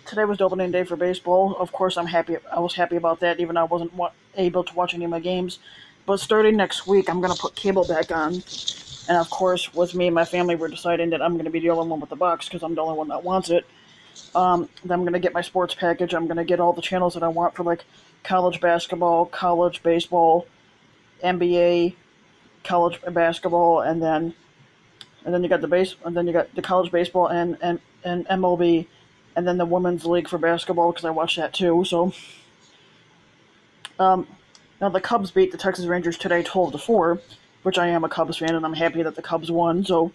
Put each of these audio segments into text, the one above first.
today was the opening day for baseball. Of course, I'm happy. I was happy about that, even though I wasn't able to watch any of my games. But starting next week, I'm gonna put cable back on, and of course, with me and my family, we're deciding that I'm gonna be the only one with the box because I'm the only one that wants it. Then I'm gonna get my sports package. I'm gonna get all the channels that I want for like college basketball, college baseball, NBA, college basketball, and then you got and then you got the college baseball and MLB, and then the women's league for basketball because I watch that too. So, um, now the Cubs beat the Texas Rangers today, 12-4, which I am a Cubs fan, and I'm happy that the Cubs won. So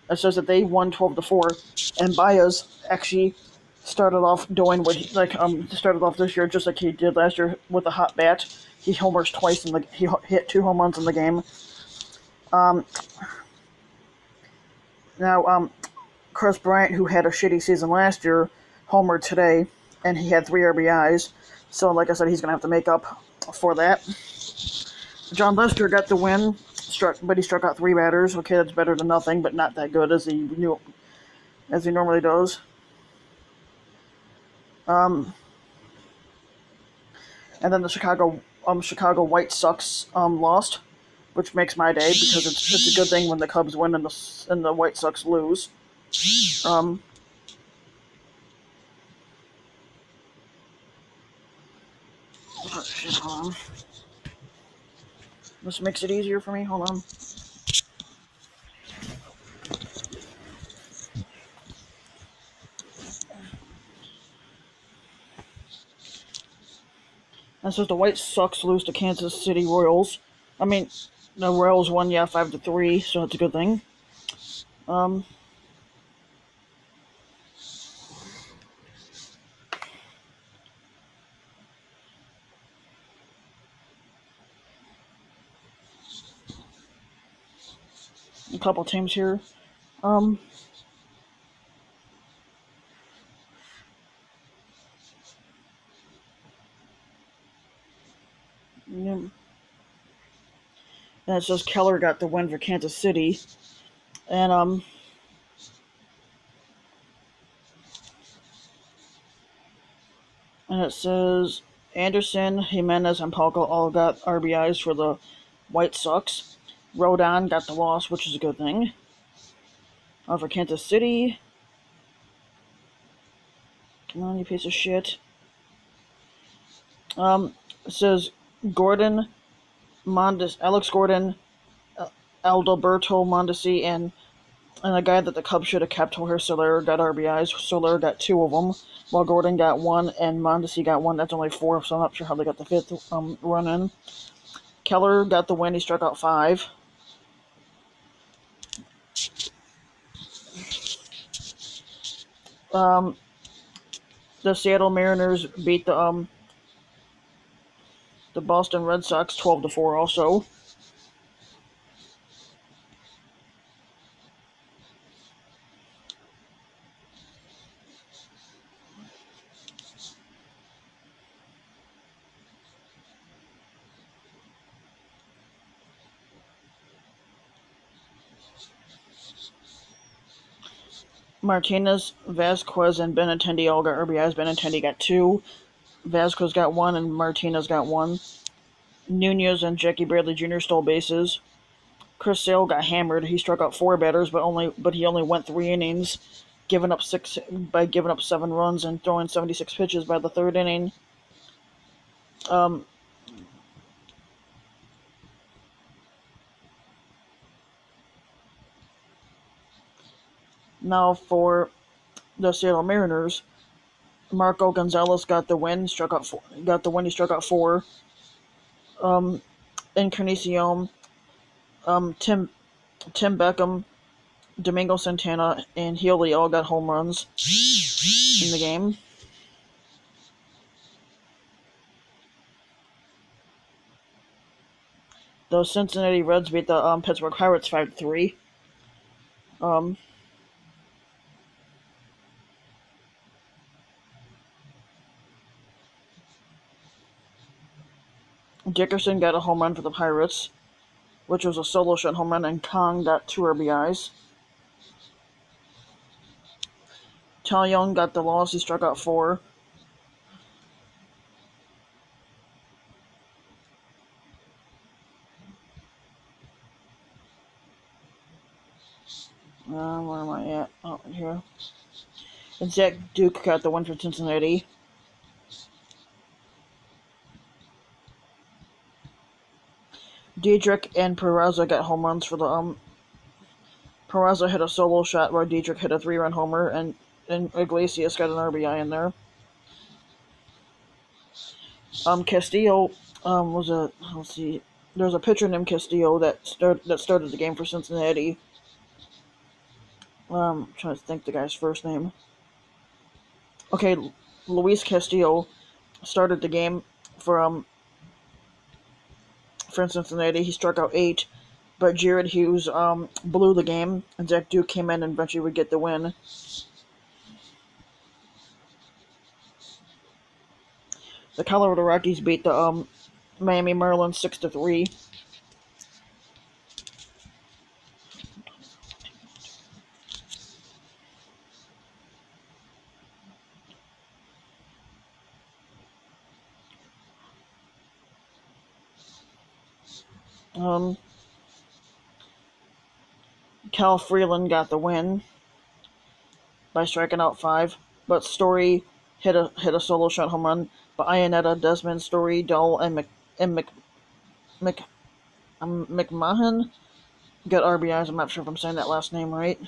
it says that they won 12-4, and Baez actually started off doing what started off this year just like he did last year with a hot bat. He homers twice he hit 2 home runs in the game. Um, now Chris Bryant, who had a shitty season last year, homered today, and he had 3 RBIs. So, like I said, he's going to have to make up for that. John Lester got the win, but he struck out 3 batters. Okay, that's better than nothing, but not that good as he normally does. And then the Chicago White Sox lost, which makes my day because it's a good thing when the Cubs win and the White Sox lose. Um, oh, shit, hold on. This makes it easier for me. Hold on. And so the White Sox lose to Kansas City Royals. I mean, the Royals won, 5-3, so that's a good thing. Um, a couple teams here. Um, yeah. And it says Keller got the win for Kansas City, and it says Anderson, Jimenez, and Palco all got RBIs for the White Sox. Rodon got the loss, which is a good thing. For Kansas City, come on, you piece of shit. It says Gordon, Alex Gordon, Alberto Mondesi, and a guy that the Cubs should have kept, Jorge Soler, got RBIs. Soler got 2 of them, while Gordon got 1 and Mondesi got 1. That's only 4, so I'm not sure how they got the 5th run in. Keller got the win. He struck out 5. Um, the Seattle Mariners beat the Boston Red Sox 12-4 also. Martinez, Vasquez, and Benintendi all got RBIs. Benintendi got 2. Vasquez got 1, and Martinez got 1. Nunez and Jackie Bradley Jr. stole bases. Chris Sale got hammered. He struck out 4 batters, but he only went 3 innings, giving up 7 runs and throwing 76 pitches by the 3rd inning. Um, Now for the Seattle Mariners, Marco Gonzalez got the win. Struck out 4. Got the win. He struck out 4. Encarnacion, Tim Beckham, Domingo Santana, and Healy all got home runs in the game. The Cincinnati Reds beat the Pittsburgh Pirates 5-3. Um, Dickerson got a home run for the Pirates, which was a solo shot home run, and Kong got 2 RBIs. Tal Young got the loss. He struck out 4. Where am I at? Oh, here. And Zach Duke got the win for Cincinnati. Diedrich and Peraza got home runs for the Peraza hit a solo shot while Diedrich hit a 3-run homer, and Iglesias got an RBI in there. Castillo was a let's see. There's a pitcher named Castillo that started the game for Cincinnati. I'm trying to think the guy's first name. Okay, Luis Castillo started the game for Cincinnati. He struck out 8, but Jared Hughes blew the game, and Zach Duke came in and eventually would get the win. The Colorado Rockies beat the Miami Marlins 6-3. Cal Freeland got the win by striking out 5, but Story hit a solo shot home run. But Iannetta, Desmond, Story, Dull, and McMahon got RBIs. I'm not sure if I'm saying that last name right.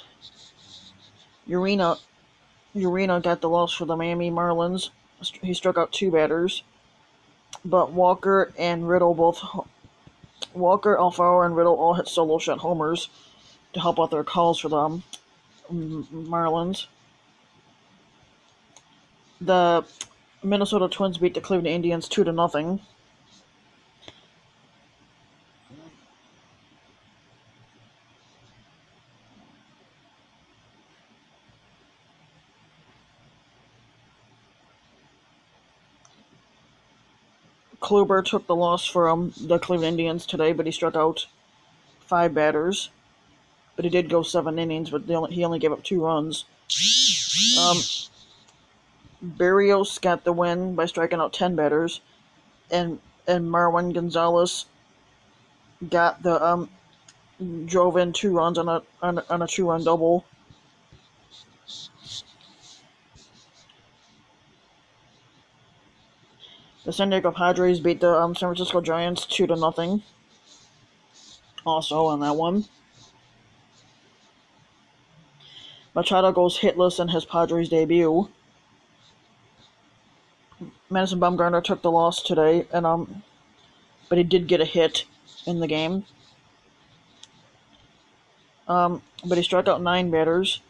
Urena got the loss for the Miami Marlins. He struck out 2 batters. But Walker, Alfaro, and Riddle all hit solo shot homers to help out their calls for the Marlins. The Minnesota Twins beat the Cleveland Indians 2-0. Kluber took the loss for the Cleveland Indians today, but he struck out 5 batters. But he did go 7 innings, but he only gave up 2 runs. Berrios got the win by striking out 10 batters, and Marwin Gonzalez got the drove in 2 runs on a 2-run double. The San Diego Padres beat the San Francisco Giants 2-0. Also on that one. Machado goes hitless in his Padres debut. Madison Bumgarner took the loss today, and but he did get a hit in the game. But he struck out 9 batters.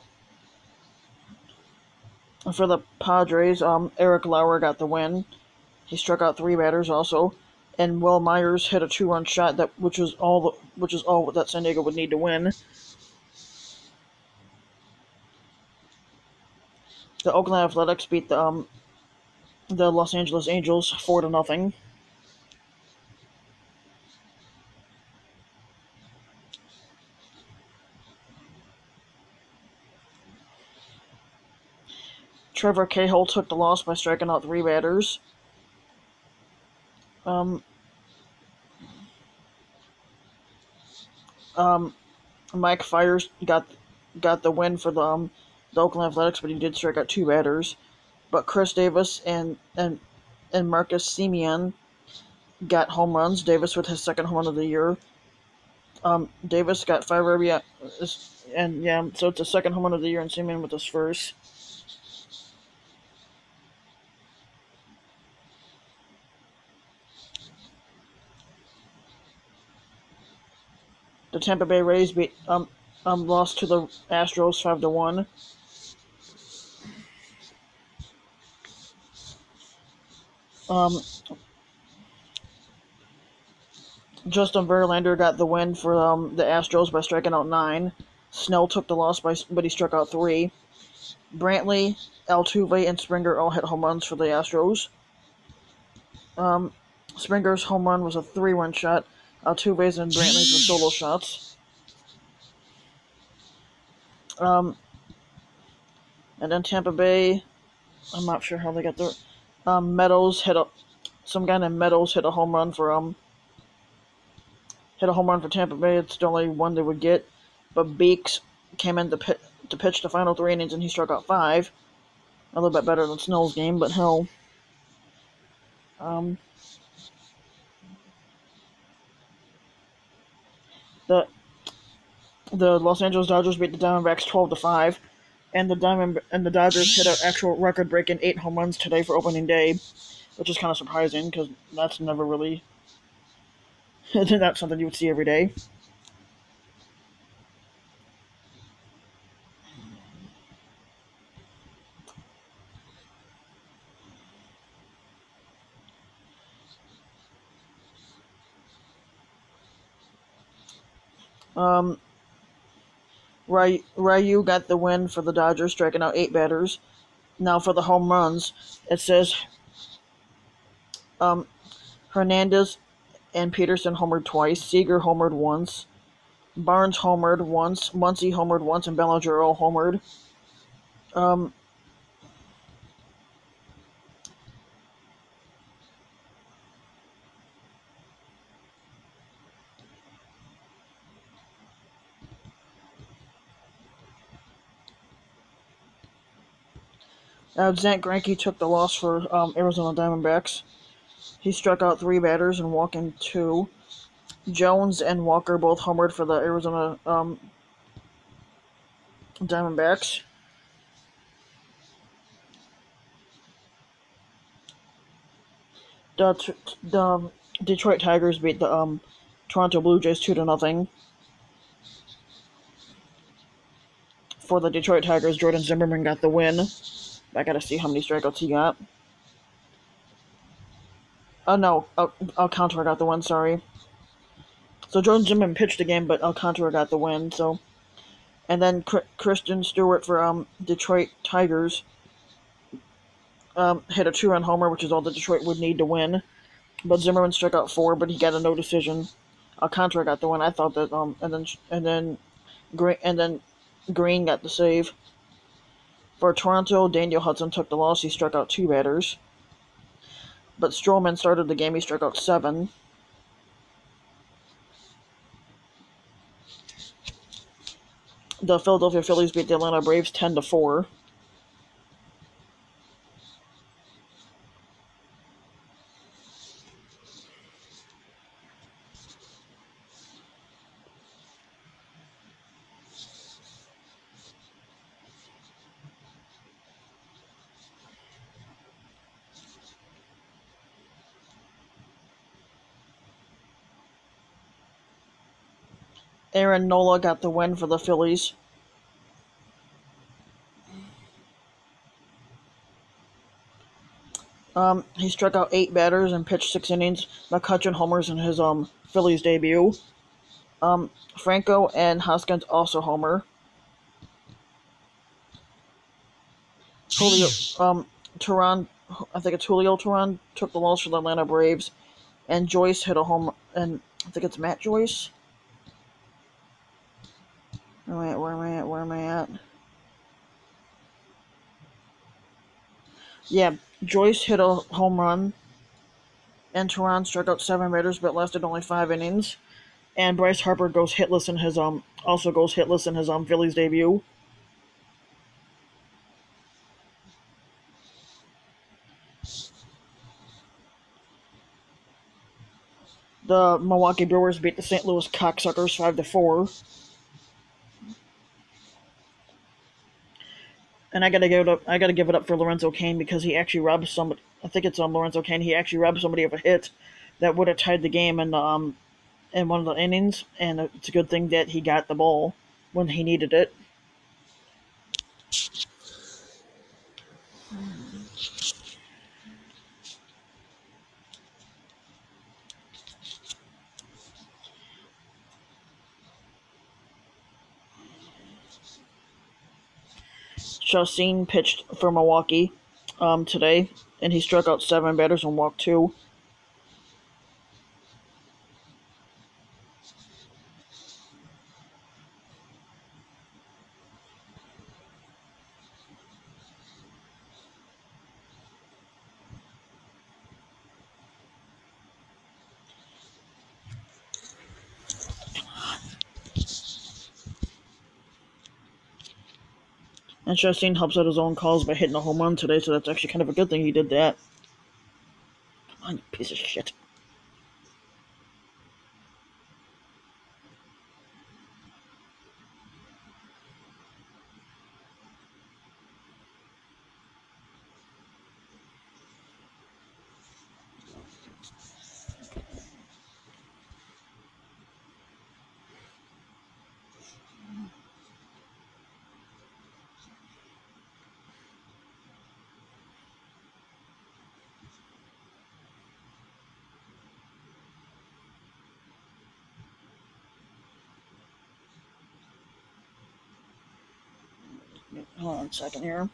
For the Padres, Eric Lauer got the win. He struck out 3 batters also, and Will Myers hit a 2-run shot which is all that San Diego would need to win. The Oakland Athletics beat the Los Angeles Angels 4-0. Trevor Cahill took the loss by striking out 3 batters. Mike Fiers got the win for the Oakland Athletics, but he did strike out 2 batters. But Chris Davis and Marcus Semien got home runs. Davis with his 2nd home run of the year. Davis got 5 RBI, and yeah, so it's the 2nd home run of the year, and Semien with his 1st. The Tampa Bay Rays lost to the Astros 5-1. Justin Verlander got the win for the Astros by striking out 9. Snell took the loss but he struck out 3. Brantley, Altuve, and Springer all hit home runs for the Astros. Springer's home run was a 3-run shot. Altuve's and Brantley's were solo shots. And then Tampa Bay, I'm not sure how they got there. Meadows hit a some guy named Meadows hit a home run for Tampa Bay. It's the only one they would get. But Beeks came in to pitch the final 3 innings and he struck out five. A little bit better than Snell's game, but hell. Um, the the Los Angeles Dodgers beat the Diamondbacks 12-5, and the Dodgers hit an actual record-breaking 8 home runs today for opening day, which is kind of surprising because that's never really not something you would see every day. Um, Ryu got the win for the Dodgers, striking out 8 batters. Now for the home runs, it says um, Hernandez and Peterson homered twice, Seager homered once, Barnes homered once, Muncy homered once, and Bellinger all homered. Um, Zach Greinke took the loss for Arizona Diamondbacks. He struck out 3 batters and walked in 2. Jones and Walker both homered for the Arizona Diamondbacks. The Detroit Tigers beat the Toronto Blue Jays 2-0. For the Detroit Tigers, Jordan Zimmerman got the win. I gotta see how many strikeouts he got. Oh no, Alcantara got the win. Sorry. So Jordan Zimmerman pitched the game, but Alcantara got the win. So and then Christian Stewart for Detroit Tigers hit a 2-run homer, which is all that Detroit would need to win. But Zimmerman struck out 4, but he got a no decision. Alcantara got the win. I thought that and then Green got the save. For Toronto, Daniel Hudson took the loss. He struck out 2 batters. But Stroman started the game. He struck out 7. The Philadelphia Phillies beat the Atlanta Braves 10-4. Aaron Nola got the win for the Phillies. He struck out 8 batters and pitched 6 innings. McCutchen homers in his Phillies debut. Franco and Hoskins also homer. Julio, Turan, I think it's Julio Turan took the loss for the Atlanta Braves, and Joyce hit a home. And I think it's Matt Joyce. Where am I at? Yeah, Joyce hit a home run, and Turan struck out 7 batters, but lasted only 5 innings. And Bryce Harper goes hitless in his Phillies debut. The Milwaukee Brewers beat the St. Louis Cocksuckers 5-4. And I gotta give it up for Lorenzo Cain because he actually robbed somebody. I think it's Lorenzo Cain. He actually robbed somebody of a hit that would have tied the game in one of the innings, and it's a good thing that he got the ball when he needed it. Chacin pitched for Milwaukee today, and he struck out 7 batters and walked 2. And Chastain helps out his own calls by hitting a home run today, so that's actually kind of a good thing he did that. Come on, you piece of shit. Hold on a second here.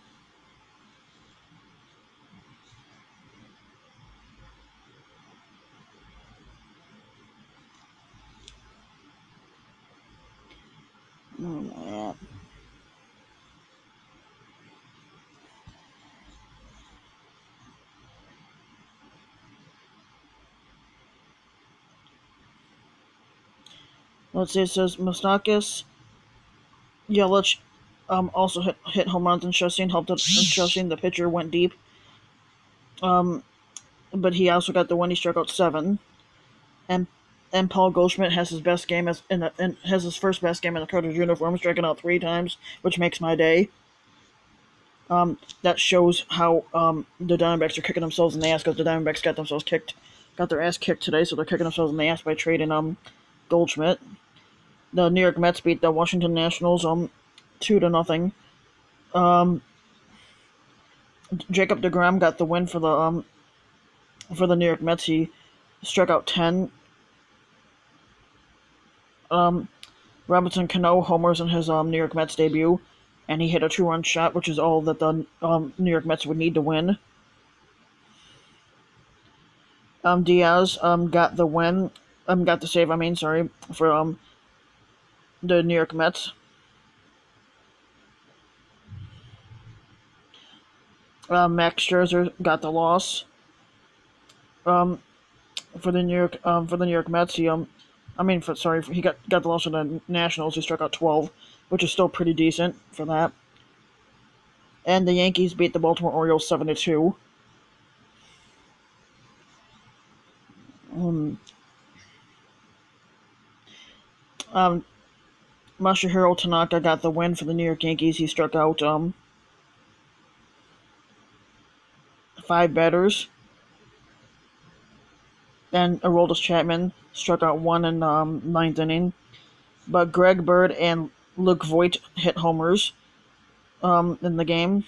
Oh, let's see, it says Mustakis, Yelich also hit home runs, and Chastain helped it. And Chastain, the pitcher, went deep. But he also got the win. He struck out 7. And and Paul Goldschmidt has his best game has his first best game in the Cardinals uniform, striking out 3 times, which makes my day. That shows how the Diamondbacks are kicking themselves in the ass because the Diamondbacks got their ass kicked today, so they're kicking themselves in the ass by trading Goldschmidt. The New York Mets beat the Washington Nationals 2-0. Jacob deGrom got the win for the New York Mets. He struck out 10. Robinson Cano homers in his New York Mets debut, and he hit a 2-run shot, which is all that the New York Mets would need to win. Diaz got the win, got the save. For the New York Mets. Max Scherzer got the loss. For the New York Mets, he he got the loss for the Nationals. He struck out 12, which is still pretty decent for that. And the Yankees beat the Baltimore Orioles 7-2. Masahiro Tanaka got the win for the New York Yankees. He struck out 5 batters. Then Aroldis Chapman struck out 1 in the 9th inning. But Greg Bird and Luke Voigt hit homers in the game.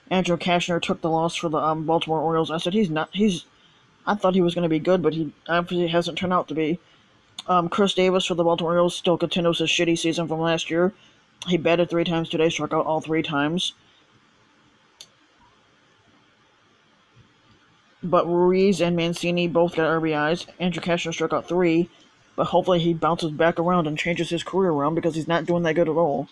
Andrew Cashner took the loss for the Baltimore Orioles. I said I thought he was going to be good, but he obviously hasn't turned out to be. Chris Davis for the Baltimore Orioles still continues his shitty season from last year. He batted 3 times today, struck out all 3 times. But Ruiz and Mancini both got RBIs. Andrew Cashner struck out 3, but hopefully he bounces back around and changes his career around because he's not doing that good at all.